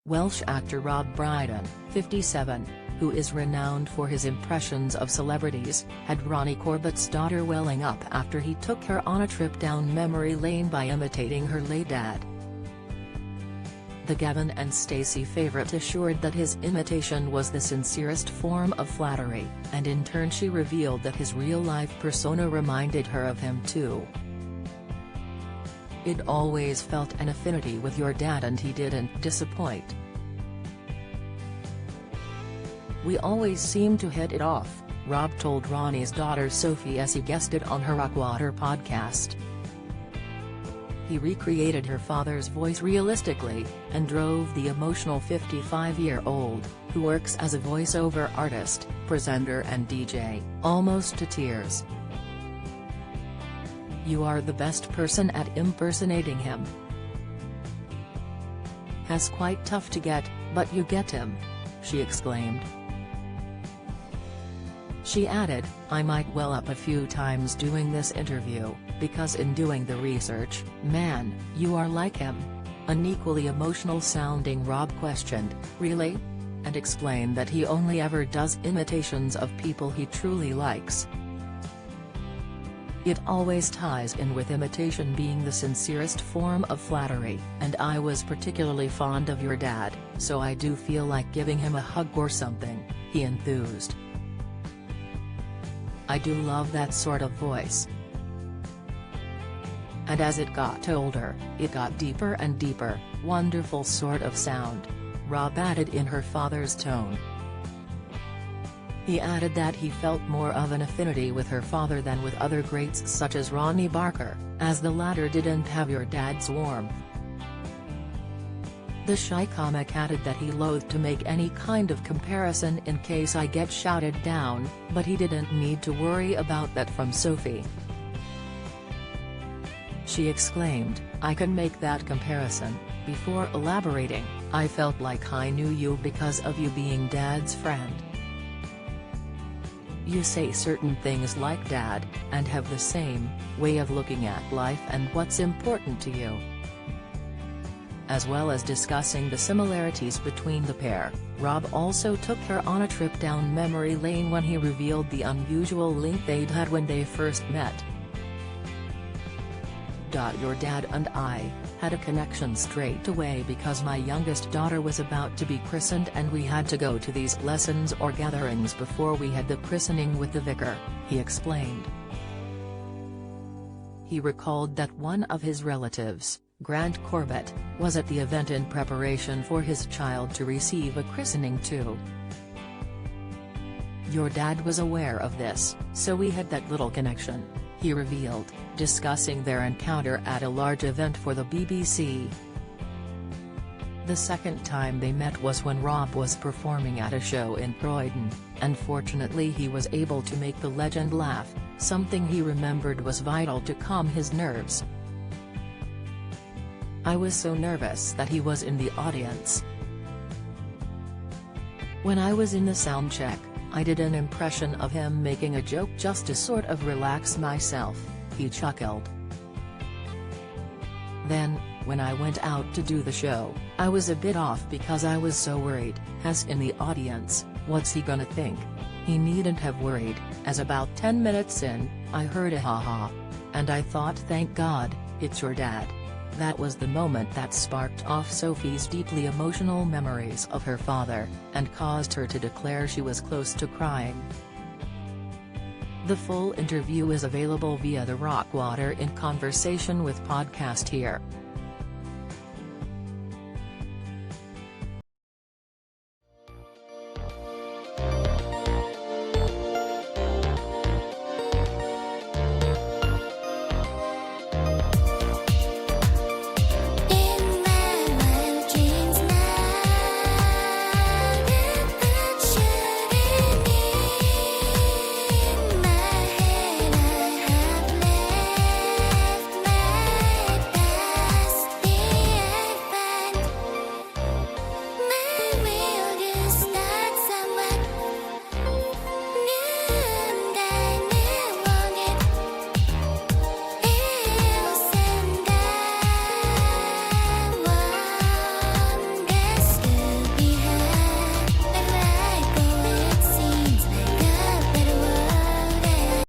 Welsh actor Rob Brydon, 57, who is renowned for his impressions of celebrities, had Ronnie Corbett's daughter welling up after he took her on a trip down memory lane by imitating her late dad. The Gavin and Stacey favourite assured that his imitation was the sincerest form of flattery, and in turn she revealed that his real-life persona reminded her of him too. "It always felt an affinity with your dad and he didn't disappoint. We always seemed to hit it off," Rob told Ronnie's daughter Sophie as he guested on her Rockwater podcast. He recreated her father's voice realistically, and drove the emotional 55-year-old, who works as a voice-over artist, presenter and DJ, almost to tears. "You are the best person at impersonating him. Has quite tough to get, but you get him," she exclaimed. She added, "I might well up a few times doing this interview, because in doing the research, man, you are like him." An equally emotional-sounding Rob questioned, "Really?" and explained that he only ever does imitations of people he truly likes. "It always ties in with imitation being the sincerest form of flattery, and I was particularly fond of your dad, so I do feel like giving him a hug or something," he enthused. "I do love that sort of voice. And as it got older, it got deeper and deeper, wonderful sort of sound," Rob added in her father's tone. He added that he felt more of an affinity with her father than with other greats such as Ronnie Barker, as the latter didn't have your dad's warmth. The shy comic added that he loathed to make any kind of comparison in case I get shouted down, but he didn't need to worry about that from Sophie. She exclaimed, "I can make that comparison," before elaborating, "I felt like I knew you because of you being Dad's friend. You say certain things like Dad, and have the same way of looking at life and what's important to you." As well as discussing the similarities between the pair, Rob also took her on a trip down memory lane when he revealed the unusual link they'd had when they first met. "Your dad and I had a connection straight away because my youngest daughter was about to be christened and we had to go to these lessons or gatherings before we had the christening with the vicar," he explained. He recalled that one of his relatives, Grant Corbett, was at the event in preparation for his child to receive a christening too. "Your dad was aware of this, so we had that little connection," he revealed, discussing their encounter at a large event for the BBC. The second time they met was when Rob was performing at a show in Croydon, and fortunately he was able to make the legend laugh, something he remembered was vital to calm his nerves. "I was so nervous that he was in the audience. When I was in the sound check, I did an impression of him making a joke just to sort of relax myself," he chuckled. "Then, when I went out to do the show, I was a bit off because I was so worried, as in the audience, what's he gonna think? He needn't have worried, as about 10 minutes in, I heard a ha-ha. And I thought, thank God, it's your dad." That was the moment that sparked off Sophie's deeply emotional memories of her father, and caused her to declare she was close to crying. The full interview is available via the Rockwater in Conversation with podcast here.